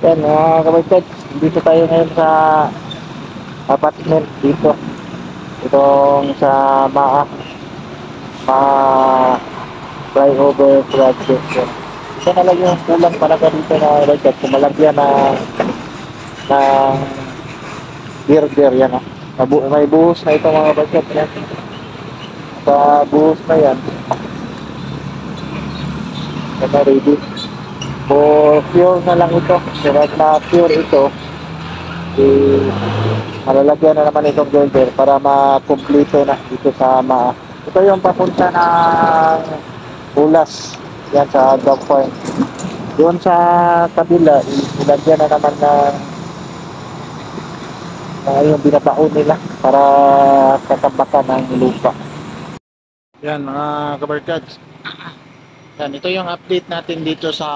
Yan mga kabarkad, dito tayo ngayon sa apartment dito. Itong sa flyover project. Yan. Ito na lang yung kulang talaga dito na kabarkad. Kumalagyan ng girder yan. May buhos na ito mga kabarkad. Yan. Sa buhos na yan, yan na ready. For pure na lang ito. Kapag na pure ito, malalagyan na naman itong girder para makumpleto na dito sa ito yung papunta ng Ulas, yan sa dog farm. Doon sa kabila ilagyan na naman ng yung binabaon nila para katambakan ng lupa. Yan mga kabarkads, yan ito yung update natin dito sa